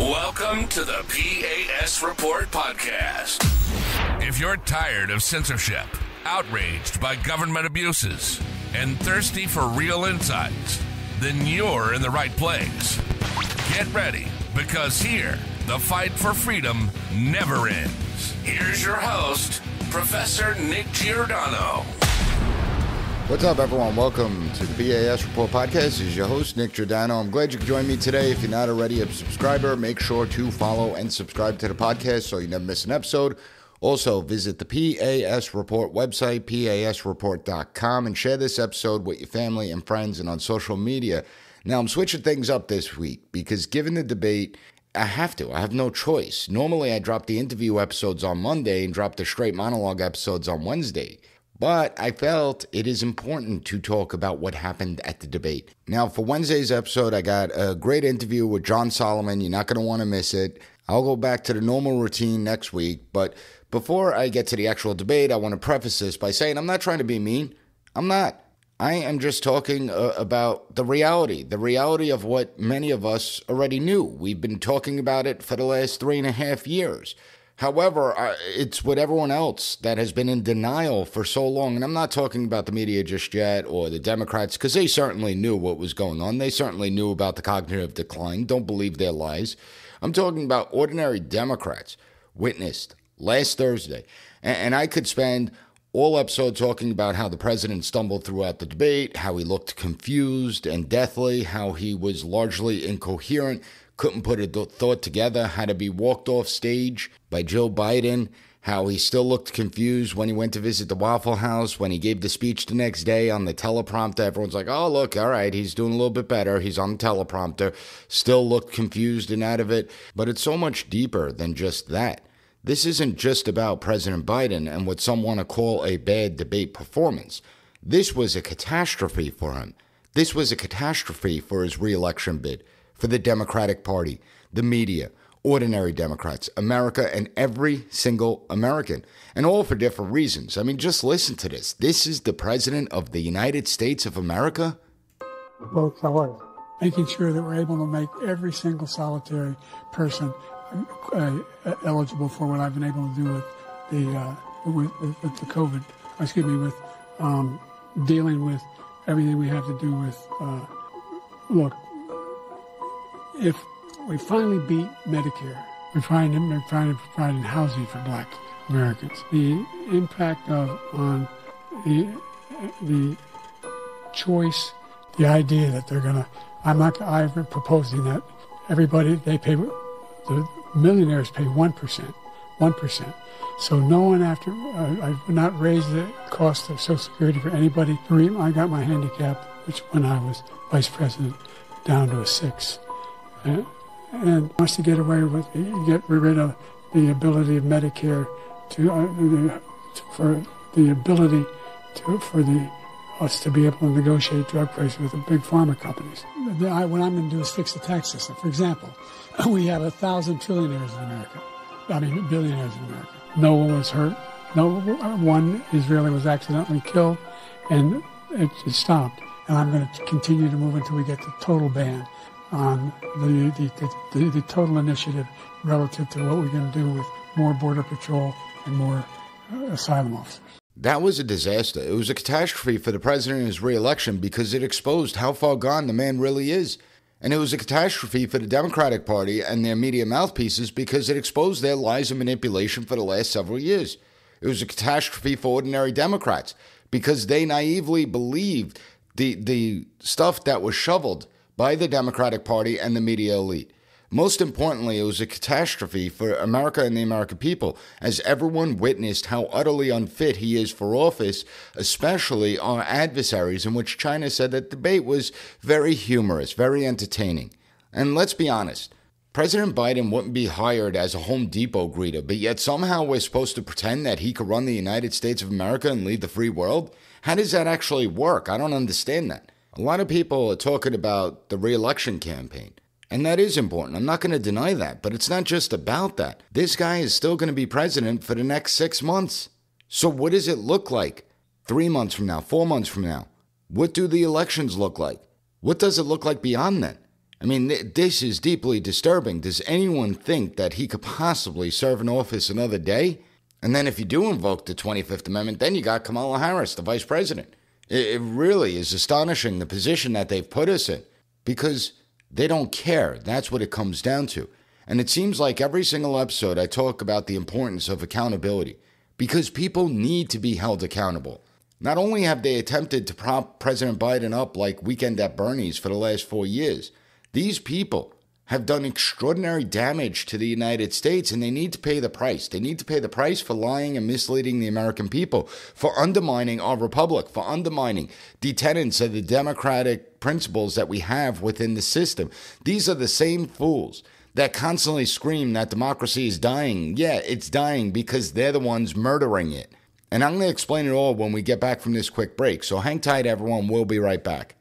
Welcome to the P.A.S. Report podcast. If you're tired of censorship, outraged by government abuses, and thirsty for real insights, then you're in the right place. Get ready, because here, the fight for freedom never ends. Here's your host, Professor Nick Giordano. What's up, everyone? Welcome to the P.A.S. Report podcast. This is your host, Nick Giordano. I'm glad you could join me today. If you're not already a subscriber, make sure to follow and subscribe to the podcast so you never miss an episode. Also, visit the P.A.S. Report website, pasreport.com, and share this episode with your family and friends and on social media. Now, I'm switching things up this week because given the debate, I have to. I have no choice. Normally, I drop the interview episodes on Monday and drop the straight monologue episodes on Wednesday. But I felt it is important to talk about what happened at the debate. Now, for Wednesday's episode, I got a great interview with John Solomon. You're not going to want to miss it. I'll go back to the normal routine next week. But before I get to the actual debate, I want to preface this by saying I'm not trying to be mean. I'm not. I am just talking about the reality of what many of us already knew. We've been talking about it for the last 3.5 years. However, it's with everyone else that has been in denial for so long. And I'm not talking about the media just yet or the Democrats, because they certainly knew what was going on. They certainly knew about the cognitive decline. Don't believe their lies. I'm talking about ordinary Democrats witnessed last Thursday. And I could spend all episode talking about how the president stumbled throughout the debate, how he looked confused and deathly, how he was largely incoherent, couldn't put a thought together, had to be walked off stage by Joe Biden, how he still looked confused when he went to visit the Waffle House, when he gave the speech the next day on the teleprompter. Everyone's like, oh, look, all right, he's doing a little bit better. He's on the teleprompter. Still looked confused and out of it. But it's so much deeper than just that. This isn't just about President Biden and what some want to call a bad debate performance. This was a catastrophe for him. This was a catastrophe for his re-election bid, for the Democratic Party, the media, ordinary Democrats, America, and every single American, and all for different reasons. I mean, just listen to this. This is the President of the United States of America? Both are making sure that we're able to make every single solitary person eligible for what I've been able to do with the COVID, with dealing with everything we have to do with, look, if we finally beat Medicare, we're providing housing for Black Americans. The impact on the choice, the idea that they're gonna, I'm proposing that everybody, the millionaires pay 1%. So no one I would not raise the cost of Social Security for anybody. I got my handicap, which when I was vice president, down to a 6. And wants to get away with, get rid of the ability of Medicare for us to be able to negotiate drug prices with the big pharma companies. What I'm going to do is fix the tax system. For example, we have 1,000 trillionaires in America. Billionaires in America. No one was hurt. No one Israeli was accidentally killed, and it stopped. And I'm going to continue to move until we get the total ban on the total initiative relative to what we're going to do with more border patrol and more asylum officers. That was a disaster. It was a catastrophe for the president and his re-election because it exposed how far gone the man really is. And it was a catastrophe for the Democratic Party and their media mouthpieces because it exposed their lies and manipulation for the last several years. It was a catastrophe for ordinary Democrats because they naively believed the stuff that was shoveled by the Democratic Party and the media elite. Most importantly, it was a catastrophe for America and the American people, as everyone witnessed how utterly unfit he is for office, especially our adversaries, in which China said that the debate was very humorous, very entertaining. And let's be honest, President Biden wouldn't be hired as a Home Depot greeter, but yet somehow we're supposed to pretend that he could run the United States of America and lead the free world? How does that actually work? I don't understand that. A lot of people are talking about the re-election campaign. And that is important. I'm not going to deny that. But it's not just about that. This guy is still going to be president for the next 6 months. So what does it look like 3 months from now, 4 months from now? What do the elections look like? What does it look like beyond that? I mean, this is deeply disturbing. Does anyone think that he could possibly serve in office another day? And then if you do invoke the 25th Amendment, then you got Kamala Harris, the vice president. It really is astonishing, the position that they've put us in, because they don't care. That's what it comes down to. And it seems like every single episode I talk about the importance of accountability, because people need to be held accountable. Not only have they attempted to prop President Biden up like Weekend at Bernie's for the last 4 years, these people have done extraordinary damage to the United States, and they need to pay the price. They need to pay the price for lying and misleading the American people, for undermining our republic, for undermining the tenets of the democratic principles that we have within the system. These are the same fools that constantly scream that democracy is dying. Yeah, it's dying because they're the ones murdering it. And I'm going to explain it all when we get back from this quick break. So hang tight, everyone. We'll be right back.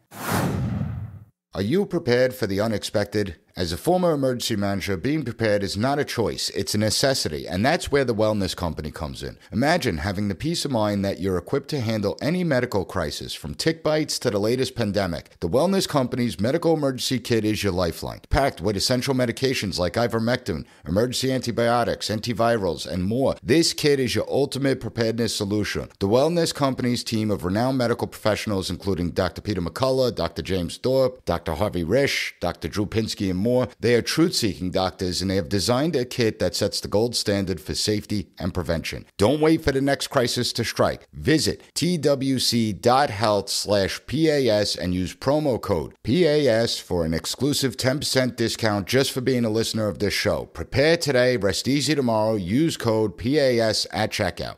Are you prepared for the unexpected? As a former emergency manager, being prepared is not a choice, it's a necessity, and that's where the Wellness Company comes in. Imagine having the peace of mind that you're equipped to handle any medical crisis, from tick bites to the latest pandemic. The Wellness Company's medical emergency kit is your lifeline, packed with essential medications like ivermectin, emergency antibiotics, antivirals, and more. This kit is your ultimate preparedness solution. The Wellness Company's team of renowned medical professionals, including Dr. Peter McCullough, Dr. James Thorpe, Dr. Harvey Risch, Dr. Drew Pinsky, and more. They are truth-seeking doctors, and they have designed a kit that sets the gold standard for safety and prevention. Don't wait for the next crisis to strike. Visit twc.health/PAS and use promo code PAS for an exclusive 10% discount just for being a listener of this show. Prepare today, rest easy tomorrow. Use code PAS at checkout.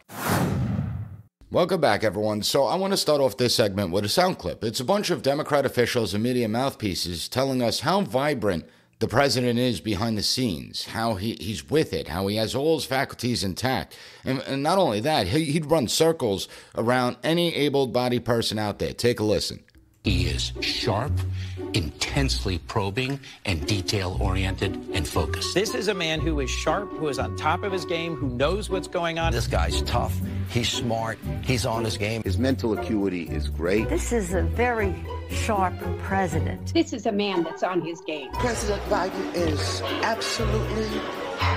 Welcome back, everyone. So I want to start off this segment with a sound clip. It's a bunch of Democrat officials and media mouthpieces telling us how vibrant the president is behind the scenes, how he's with it, how he has all his faculties intact. And not only that, he'd run circles around any able-bodied person out there. Take a listen. He is sharp, intensely probing, and detail-oriented and focused. This is a man who is sharp, who is on top of his game, who knows what's going on. This guy's tough. He's smart. He's on his game. His mental acuity is great. This is a very sharp president. This is a man that's on his game. President Biden is absolutely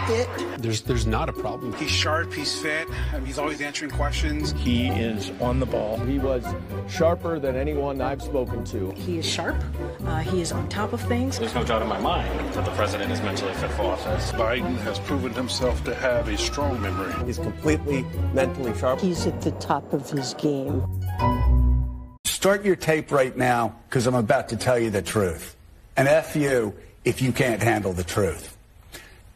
fit. There's not a problem. He's sharp, he's fit, he's always answering questions. He is on the ball. He was sharper than anyone I've spoken to. He is sharp. He is on top of things. There's no doubt in my mind that the president is mentally fit for office. Biden has proven himself to have a strong memory. He's completely mentally sharp. He's at the top of his game. Start your tape right now, because I'm about to tell you the truth. And F you if you can't handle the truth.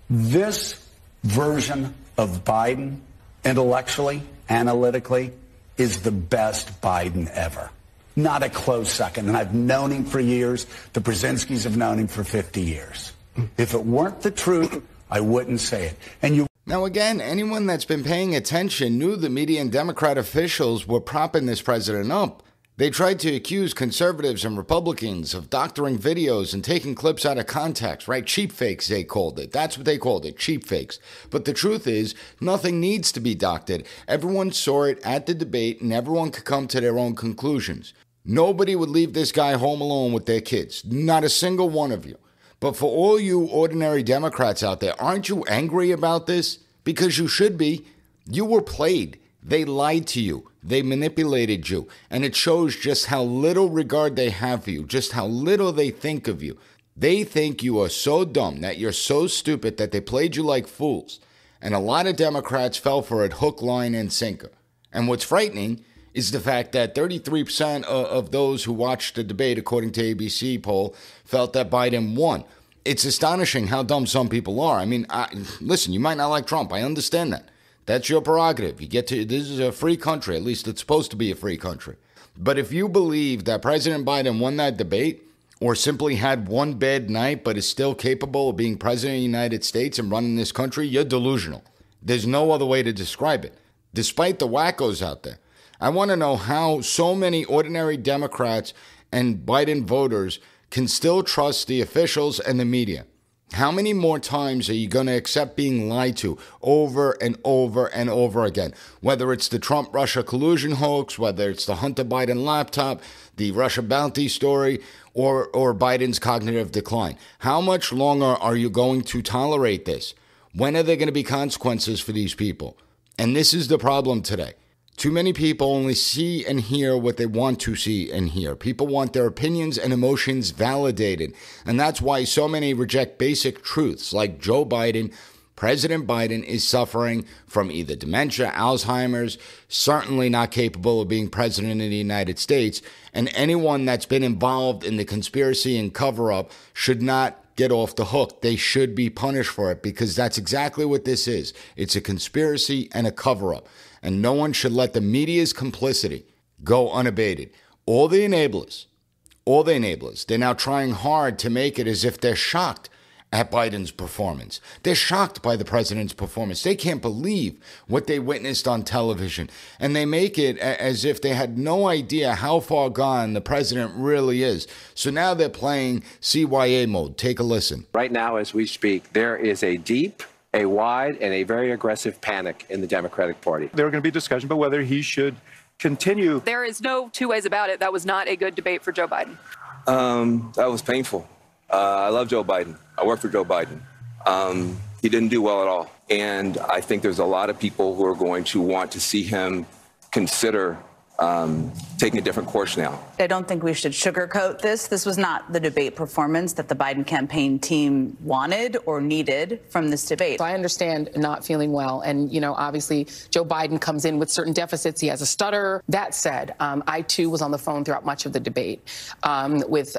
This version of Biden, intellectually, analytically, is the best Biden ever. Not a close second. And I've known him for years. The Brzezinskis have known him for 50 years. If it weren't the truth, I wouldn't say it. And you. Now, again, anyone that's been paying attention knew the media and Democrat officials were propping this president up. They tried to accuse conservatives and Republicans of doctoring videos and taking clips out of context, right? Cheap fakes, they called it. That's what they called it, cheap fakes. But the truth is, nothing needs to be doctored. Everyone saw it at the debate, and everyone could come to their own conclusions. Nobody would leave this guy home alone with their kids. Not a single one of you. But for all you ordinary Democrats out there, aren't you angry about this? Because you should be. You were played. They lied to you. They manipulated you. And it shows just how little regard they have for you, just how little they think of you. They think you are so dumb, that you're so stupid that they played you like fools. And a lot of Democrats fell for it hook, line, and sinker. And what's frightening is the fact that 33% of those who watched the debate, according to ABC poll, felt that Biden won. It's astonishing how dumb some people are. I mean, listen, you might not like Trump. I understand that. That's your prerogative. This is a free country. At least it's supposed to be a free country. But if you believe that President Biden won that debate, or simply had one bad night but is still capable of being president of the United States and running this country, you're delusional. There's no other way to describe it. Despite the wackos out there, I want to know how so many ordinary Democrats and Biden voters can still trust the officials and the media. How many more times are you going to accept being lied to over and over and over again? Whether it's the Trump-Russia collusion hoax, whether it's the Hunter Biden laptop, the Russia bounty story, or Biden's cognitive decline. How much longer are you going to tolerate this? When are there going to be consequences for these people? And this is the problem today. Too many people only see and hear what they want to see and hear. People want their opinions and emotions validated. And that's why so many reject basic truths like Joe Biden. President Biden is suffering from either dementia, Alzheimer's, certainly not capable of being president of the United States. And anyone that's been involved in the conspiracy and cover-up should not get off the hook. They should be punished for it because that's exactly what this is. It's a conspiracy and a cover-up. And no one should let the media's complicity go unabated. All the enablers, they're now trying hard to make it as if they're shocked at Biden's performance. They're shocked by the president's performance. They can't believe what they witnessed on television. And they make it as if they had no idea how far gone the president really is. So now they're playing CYA mode. Take a listen. Right now, as we speak, there is a deep, a wide, and a very aggressive panic in the Democratic Party. There are going to be discussion about whether he should continue. There is no two ways about it. That was not a good debate for Joe Biden. That was painful. I love Joe Biden. I work for Joe Biden. He didn't do well at all. And I think there's a lot of people who are going to want to see him consider taking a different course now. I don't think we should sugarcoat this. This was not the debate performance that the Biden campaign team wanted or needed from this debate. I understand not feeling well. And, you know, obviously, Joe Biden comes in with certain deficits. He has a stutter. That said, I, too, was on the phone throughout much of the debate with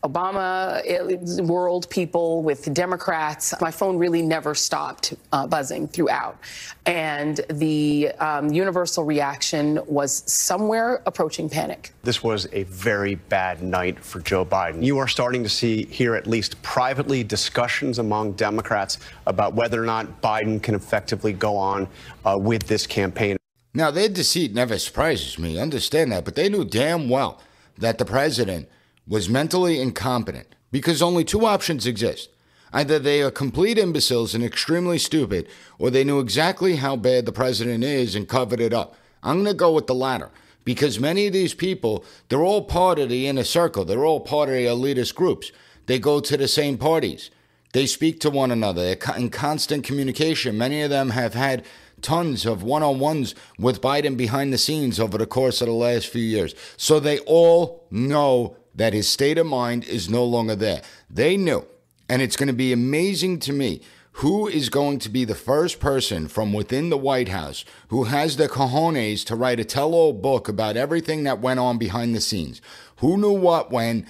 Obama world people, with Democrats. My phone really never stopped buzzing throughout. And the universal reaction was somewhere approaching panic. This was a very bad night for Joe Biden. You are starting to see here, at least privately, discussions among Democrats about whether or not Biden can effectively go on with this campaign. Now, their deceit never surprises me. Understand that. But they knew damn well that the president was mentally incompetent because only two options exist. Either they are complete imbeciles and extremely stupid, or they knew exactly how bad the president is and covered it up. I'm going to go with the latter because many of these people, they're all part of the inner circle. They're all part of the elitist groups. They go to the same parties. They speak to one another. They're in constant communication. Many of them have had tons of one-on-ones with Biden behind the scenes over the course of the last few years. So they all know that his state of mind is no longer there. They knew. And it's going to be amazing to me who is going to be the first person from within the White House who has the cojones to write a tell-all book about everything that went on behind the scenes. Who knew what when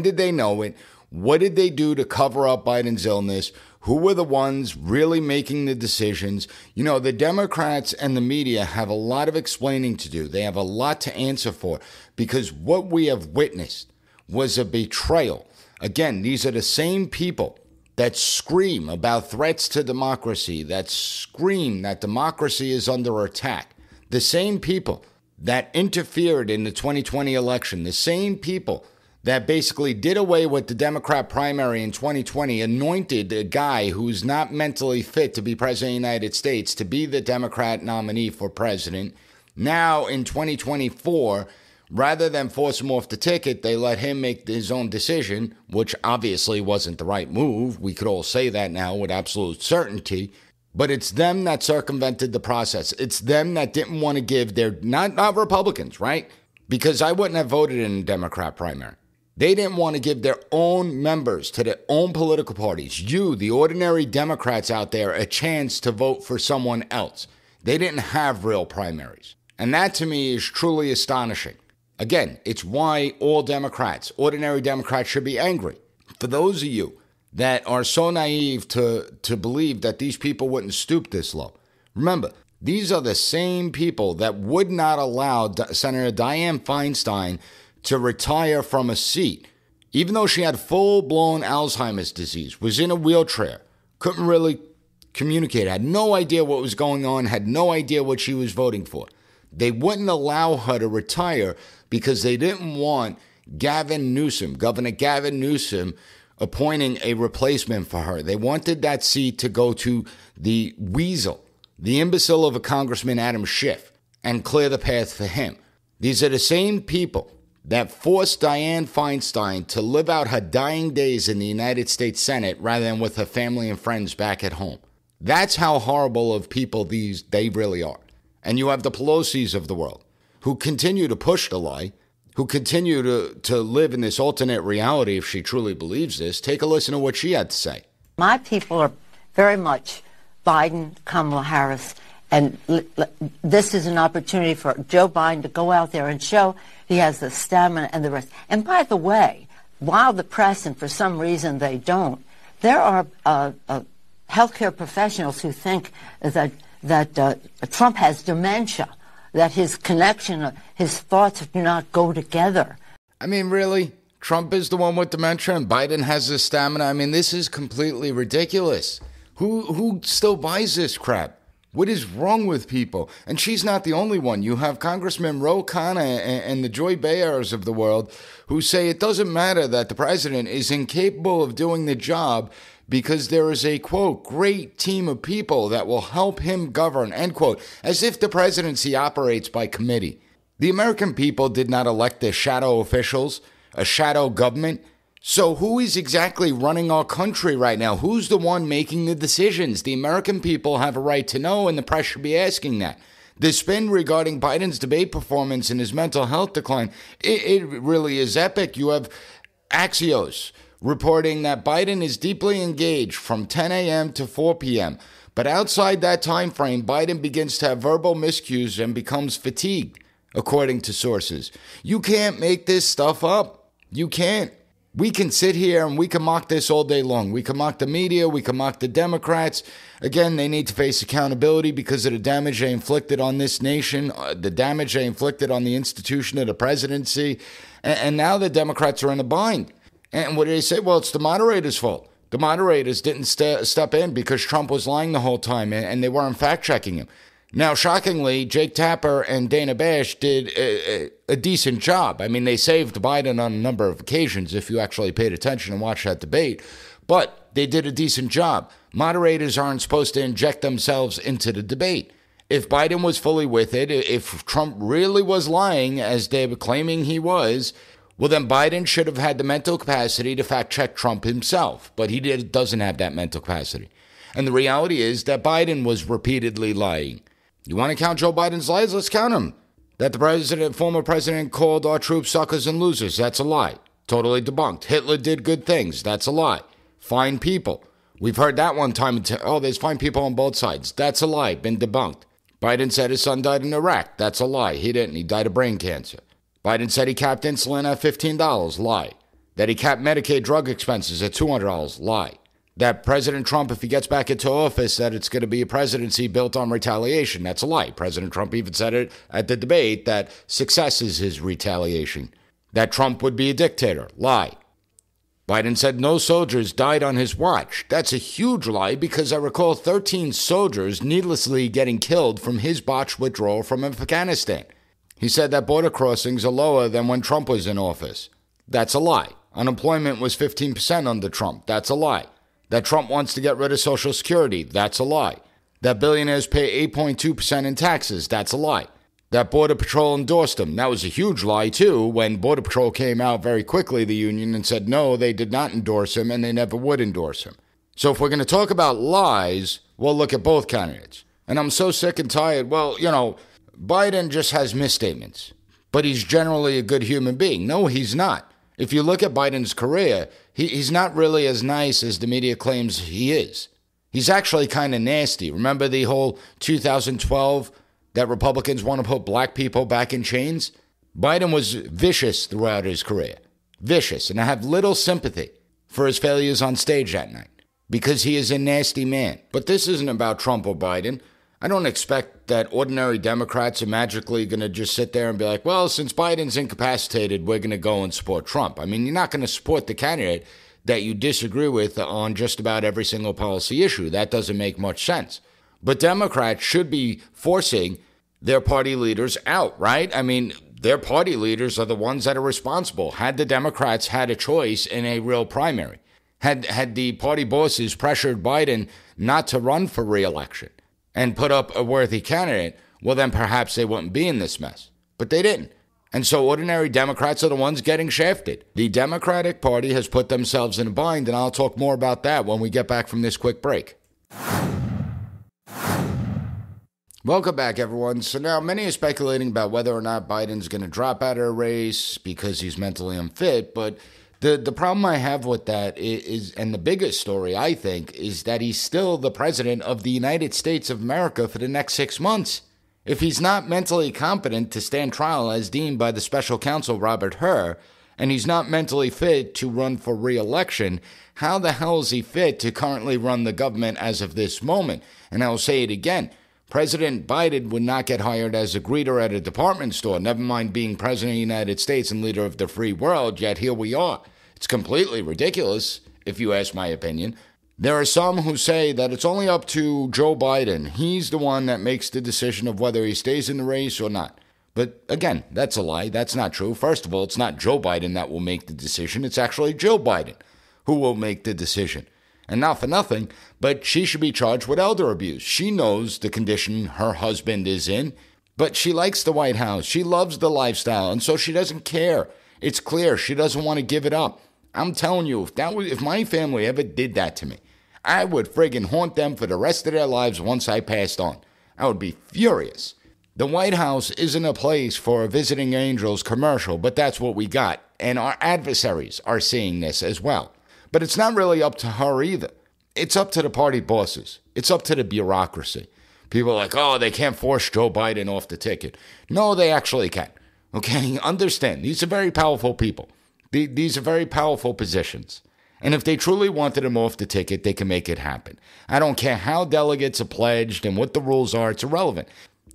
did they know it, what did they do to cover up Biden's illness, who were the ones really making the decisions. You know, the Democrats and the media have a lot of explaining to do. They have a lot to answer for because what we have witnessed was a betrayal. Again, these are the same people that scream about threats to democracy, that scream that democracy is under attack. The same people that interfered in the 2020 election, the same people that basically did away with the Democrat primary in 2020, anointed a guy who's not mentally fit to be president of the United States to be the Democrat nominee for president. Now in 2024, rather than force him off the ticket, they let him make his own decision, which obviously wasn't the right move. We could all say that now with absolute certainty. But it's them that circumvented the process. It's them that didn't want to give their, not Republicans, right? Because I wouldn't have voted in a Democrat primary. They didn't want to give their own members to their own political parties, you, the ordinary Democrats out there, a chance to vote for someone else. They didn't have real primaries. And that to me is truly astonishing. Again, it's why all Democrats, ordinary Democrats, should be angry. For those of you that are so naive to believe that these people wouldn't stoop this low, remember, these are the same people that would not allow Senator Dianne Feinstein to retire from a seat, even though she had full-blown Alzheimer's disease, was in a wheelchair, couldn't really communicate, had no idea what was going on, had no idea what she was voting for. They wouldn't allow her to retire because they didn't want Governor Gavin Newsom, appointing a replacement for her. They wanted that seat to go to the weasel, the imbecile of a Congressman Adam Schiff, and clear the path for him. These are the same people that forced Dianne Feinstein to live out her dying days in the United States Senate rather than with her family and friends back at home. That's how horrible of people they really are. And you have the Pelosi's of the world who continue to push the lie, who continue to live in this alternate reality if she truly believes this. Take a listen to what she had to say. My people are very much Biden, Kamala Harris, and this is an opportunity for Joe Biden to go out there and show he has the stamina and the rest. And by the way, while the press, and for some reason they don't, there are healthcare professionals who think that Trump has dementia, that his connection, his thoughts do not go together. I mean, really? Trump is the one with dementia and Biden has the stamina? I mean, this is completely ridiculous. Who still buys this crap? What is wrong with people? And she's not the only one. You have Congressman Ro Khanna and the Joy Behars of the world who say it doesn't matter that the president is incapable of doing the job because there is a, quote, great team of people that will help him govern, end quote, as if the presidency operates by committee. The American people did not elect their shadow officials, a shadow government. So who is exactly running our country right now? Who's the one making the decisions? The American people have a right to know, and the press should be asking that. The spin regarding Biden's debate performance and his mental health decline, it really is epic. You have Axios reporting that Biden is deeply engaged from 10 a.m. to 4 p.m. But outside that time frame, Biden begins to have verbal miscues and becomes fatigued, according to sources. You can't make this stuff up. You can't. We can sit here and we can mock this all day long. We can mock the media. We can mock the Democrats. Again, they need to face accountability because of the damage they inflicted on this nation, the damage they inflicted on the institution of the presidency. And now the Democrats are in a bind. And what do they say? Well, it's the moderator's fault. The moderators didn't step in because Trump was lying the whole time and they weren't fact-checking him. Now, shockingly, Jake Tapper and Dana Bash did a decent job. I mean, they saved Biden on a number of occasions if you actually paid attention and watched that debate. But they did a decent job. Moderators aren't supposed to inject themselves into the debate. If Biden was fully with it, if Trump really was lying, as they were claiming he was, well, then Biden should have had the mental capacity to fact-check Trump himself. But he doesn't have that mental capacity. And the reality is that Biden was repeatedly lying. You want to count Joe Biden's lies? Let's count them. That the former president called our troops suckers and losers. That's a lie. Totally debunked. Hitler did good things. That's a lie. Fine people. We've heard that one time. There's fine people on both sides. That's a lie. Been debunked. Biden said his son died in Iraq. That's a lie. He didn't. He died of brain cancer. Biden said he capped insulin at $15. Lie. That he capped Medicaid drug expenses at $200. Lie. That President Trump, if he gets back into office, that it's going to be a presidency built on retaliation. That's a lie. President Trump even said it at the debate that success is his retaliation. That Trump would be a dictator. Lie. Biden said no soldiers died on his watch. That's a huge lie because I recall 13 soldiers needlessly getting killed from his botched withdrawal from Afghanistan. He said that border crossings are lower than when Trump was in office. That's a lie. Unemployment was 15% under Trump. That's a lie. That Trump wants to get rid of Social Security. That's a lie. That billionaires pay 8.2% in taxes. That's a lie. That Border Patrol endorsed him. That was a huge lie, too, when Border Patrol came out very quickly, the union, and said no, they did not endorse him and they never would endorse him. So if we're going to talk about lies, we'll look at both candidates. And I'm so sick and tired. Well, Biden just has misstatements, but he's generally a good human being. No, he's not. If you look at Biden's career, he's not really as nice as the media claims he is. He's actually kind of nasty. Remember the whole 2012 that Republicans want to put black people back in chains? Biden was vicious throughout his career. Vicious. And I have little sympathy for his failures on stage that night because he is a nasty man. But this isn't about Trump or Biden. I don't expect that ordinary Democrats are magically going to just sit there and be like, well, since Biden's incapacitated, we're going to go and support Trump. I mean, you're not going to support the candidate that you disagree with on just about every single policy issue. That doesn't make much sense. But Democrats should be forcing their party leaders out, right? I mean, their party leaders are the ones that are responsible. Had the Democrats had a choice in a real primary, Had the party bosses pressured Biden not to run for re-election and put up a worthy candidate, well, then perhaps they wouldn't be in this mess. But they didn't. And so ordinary Democrats are the ones getting shafted. The Democratic Party has put themselves in a bind, and I'll talk more about that when we get back from this quick break. Welcome back, everyone. So now many are speculating about whether or not Biden's going to drop out of a race because he's mentally unfit. But the problem I have with that is, and the biggest story, I think, is that he's still the president of the United States of America for the next 6 months. If he's not mentally competent to stand trial as deemed by the special counsel Robert Hur, and he's not mentally fit to run for re-election, how the hell is he fit to currently run the government as of this moment? And I'll say it again. President Biden would not get hired as a greeter at a department store, never mind being president of the United States and leader of the free world, yet here we are. It's completely ridiculous, if you ask my opinion. There are some who say that it's only up to Joe Biden. He's the one that makes the decision of whether he stays in the race or not. But again, that's a lie. That's not true. First of all, it's not Joe Biden that will make the decision. It's actually Jill Biden who will make the decision. And not for nothing, but she should be charged with elder abuse. She knows the condition her husband is in, but she likes the White House. She loves the lifestyle, and so she doesn't care. It's clear she doesn't want to give it up. I'm telling you, if my family ever did that to me, I would friggin' haunt them for the rest of their lives once I passed on. I would be furious. The White House isn't a place for a visiting angels commercial, but that's what we got. And our adversaries are seeing this as well. But it's not really up to her either. It's up to the party bosses. It's up to the bureaucracy. People are like, oh, they can't force Joe Biden off the ticket. No, they actually can. Okay, understand. These are very powerful people. These are very powerful positions. And if they truly wanted him off the ticket, they can make it happen. I don't care how delegates are pledged and what the rules are. It's irrelevant.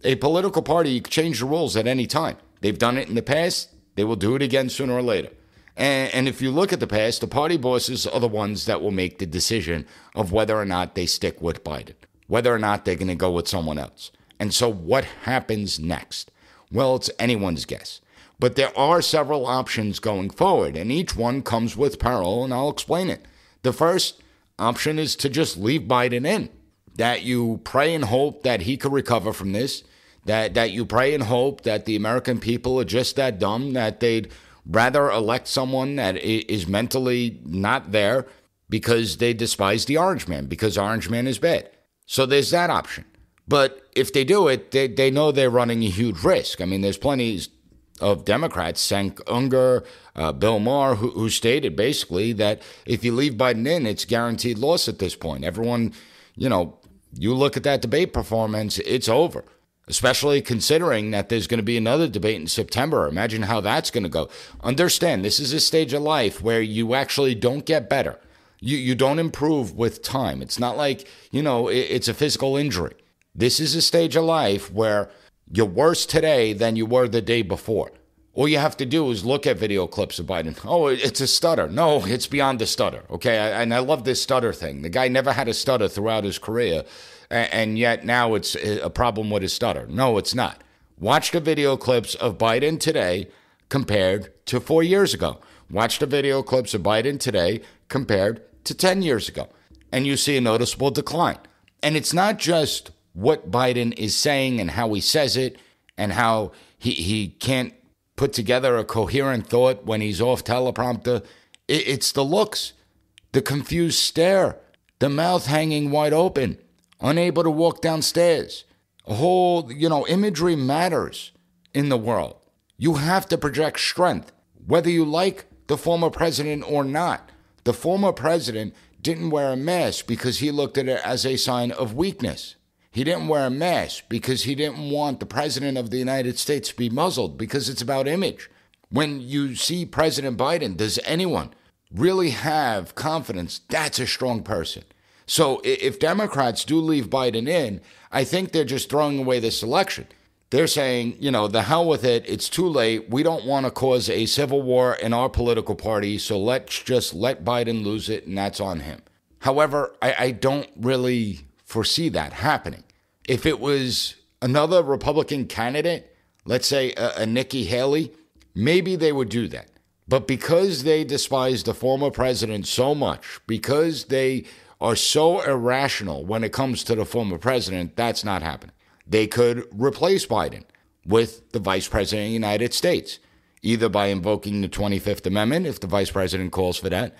A political party can change the rules at any time. They've done it in the past. They will do it again sooner or later. And if you look at the past, the party bosses are the ones that will make the decision of whether or not they stick with Biden, whether or not they're going to go with someone else. And so what happens next? Well, it's anyone's guess. But there are several options going forward, and each one comes with peril, and I'll explain it. The first option is to just leave Biden in, that you pray and hope that he could recover from this, that you pray and hope that the American people are just that dumb, that they'd rather elect someone that is mentally not there because they despise the Orange Man, because Orange Man is bad. So there's that option. But if they do it, they know they're running a huge risk. I mean, there's plenty of Democrats, Cenk Unger, Bill Maher, who stated basically that if you leave Biden in, it's guaranteed loss at this point. Everyone, you look at that debate performance, it's over. Especially considering that there's going to be another debate in September. Imagine how that's going to go. Understand, this is a stage of life where you actually don't get better. You don't improve with time. It's not like, it's a physical injury. This is a stage of life where you're worse today than you were the day before. All you have to do is look at video clips of Biden. Oh, it's a stutter. No, it's beyond a stutter. Okay, and I love this stutter thing. The guy never had a stutter throughout his career. And yet now it's a problem with his stutter. No, it's not. Watch the video clips of Biden today compared to 4 years ago. Watch the video clips of Biden today compared to 10 years ago. And you see a noticeable decline. And it's not just what Biden is saying and how he says it and how he can't put together a coherent thought when he's off teleprompter. It's the looks, the confused stare, the mouth hanging wide open, unable to walk downstairs. A whole, imagery matters in the world. You have to project strength, whether you like the former president or not. The former president didn't wear a mask because he looked at it as a sign of weakness. He didn't wear a mask because he didn't want the president of the United States to be muzzled, because it's about image. When you see President Biden, does anyone really have confidence that's a strong person? So if Democrats do leave Biden in, I think they're just throwing away this election. They're saying, the hell with it. It's too late. We don't want to cause a civil war in our political party, so let's just let Biden lose it, and that's on him. However, I don't really foresee that happening. If it was another Republican candidate, let's say a Nikki Haley, maybe they would do that. But because they despise the former president so much, because they are so irrational when it comes to the former president, that's not happening. They could replace Biden with the vice president of the United States, either by invoking the 25th Amendment, if the vice president calls for that,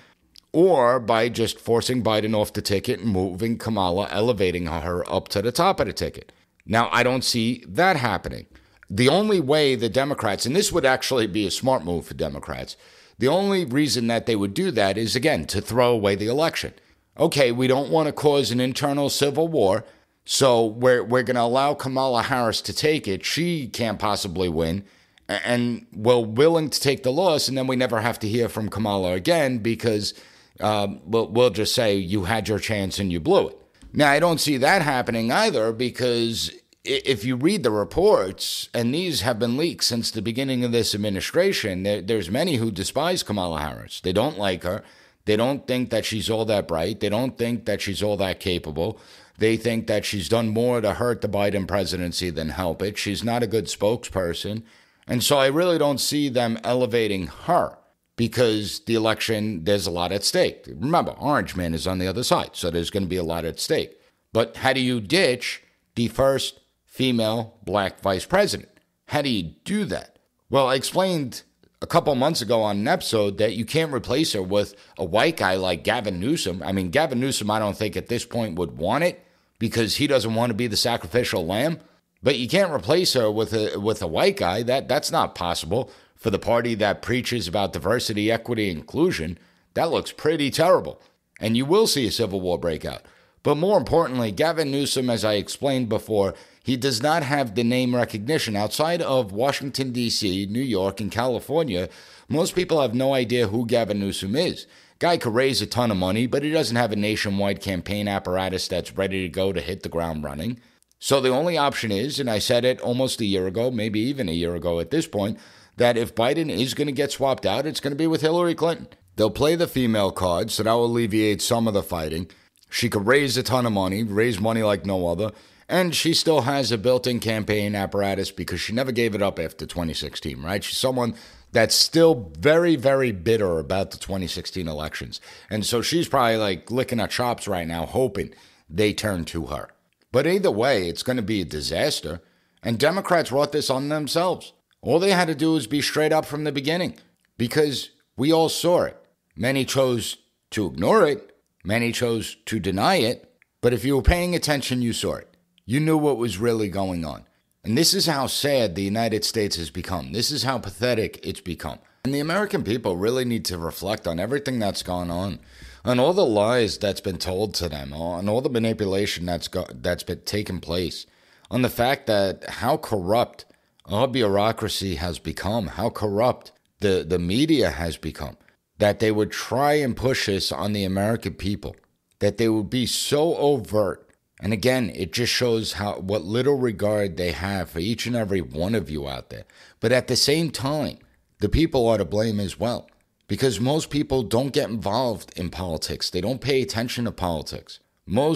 or by just forcing Biden off the ticket and moving Kamala, elevating her up to the top of the ticket. Now, I don't see that happening. The only way the Democrats, and this would actually be a smart move for Democrats, the only reason that they would do that is, again, to throw away the election. Okay, we don't want to cause an internal civil war, so we're going to allow Kamala Harris to take it. She can't possibly win, and we're willing to take the loss, and then we never have to hear from Kamala again because we'll just say you had your chance and you blew it. Now, I don't see that happening either because if you read the reports, and these have been leaked since the beginning of this administration, there's many who despise Kamala Harris. They don't like her. They don't think that she's all that bright. They don't think that she's all that capable. They think that she's done more to hurt the Biden presidency than help it. She's not a good spokesperson. And so I really don't see them elevating her because the election, there's a lot at stake. Remember, Orange Man is on the other side, so there's going to be a lot at stake. But how do you ditch the first female black vice president? How do you do that? Well, I explained a couple months ago on an episode that you can't replace her with a white guy like Gavin Newsom. I mean, Gavin Newsom, I don't think at this point would want it because he doesn't want to be the sacrificial lamb. But you can't replace her with a white guy. That's not possible for the party that preaches about diversity, equity, inclusion. That looks pretty terrible. And you will see a civil war break out. But more importantly, Gavin Newsom, as I explained before, he does not have the name recognition. Outside of Washington, D.C., New York, and California, most people have no idea who Gavin Newsom is. Guy could raise a ton of money, but he doesn't have a nationwide campaign apparatus that's ready to go to hit the ground running. So the only option is, and I said it almost a year ago, maybe even a year ago at this point, that if Biden is going to get swapped out, it's going to be with Hillary Clinton. They'll play the female card, so that will alleviate some of the fighting. She could raise a ton of money, raise money like no other, and she still has a built-in campaign apparatus because she never gave it up after 2016, right? She's someone that's still very, very bitter about the 2016 elections. And so she's probably like licking her chops right now, hoping they turn to her. But either way, it's going to be a disaster. And Democrats brought this on themselves. All they had to do was be straight up from the beginning because we all saw it. Many chose to ignore it. Many chose to deny it. But if you were paying attention, you saw it. You knew what was really going on. And this is how sad the United States has become. This is how pathetic it's become. And the American people really need to reflect on everything that's gone on all the lies that's been told to them, on all the manipulation that's been taking place, on the fact that how corrupt our bureaucracy has become, how corrupt the media has become, that they would try and push this on the American people, that they would be so overt. And again, it just shows what little regard they have for each and every one of you out there. But at the same time, the people are to blame as well. Because most people don't get involved in politics. They don't pay attention to politics. All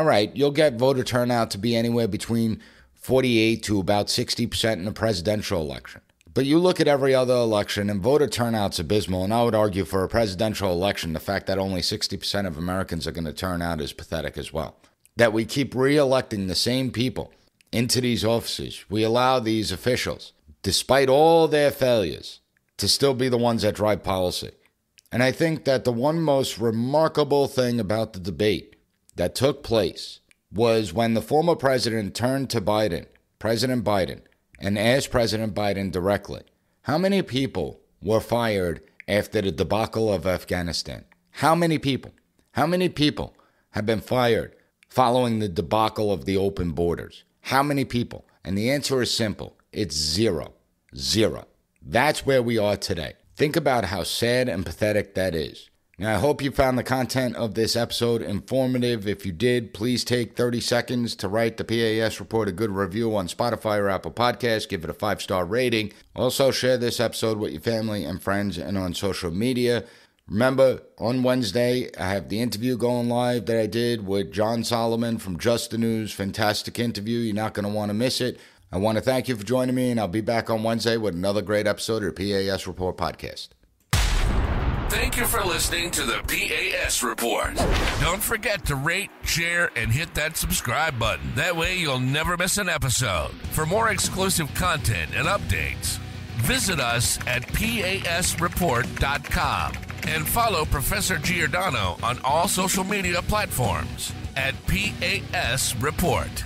right, you'll get voter turnout to be anywhere between 48 to about 60% in a presidential election. But you look at every other election and voter turnout's abysmal. And I would argue for a presidential election, the fact that only 60% of Americans are going to turn out is pathetic as well. That we keep re-electing the same people into these offices. We allow these officials, despite all their failures, to still be the ones that drive policy. And I think that the one most remarkable thing about the debate that took place was when the former president turned to Biden, President Biden, and asked President Biden directly, how many people were fired after the debacle of Afghanistan? How many people? How many people have been fired following the debacle of the open borders? How many people? And the answer is simple. It's zero. Zero. That's where we are today. Think about how sad and pathetic that is. Now, I hope you found the content of this episode informative. If you did, please take 30 seconds to write the P.A.S. report a good review on Spotify or Apple Podcasts. Give it a 5-star rating. Also, share this episode with your family and friends and on social media. Remember, on Wednesday, I have the interview going live that I did with John Solomon from Just the News. Fantastic interview. You're not going to want to miss it. I want to thank you for joining me, and I'll be back on Wednesday with another great episode of the P.A.S. Report podcast. Thank you for listening to the P.A.S. Report. Don't forget to rate, share, and hit that subscribe button. That way you'll never miss an episode. For more exclusive content and updates, visit us at PASreport.com and follow Professor Giordano on all social media platforms at P.A.S. Report.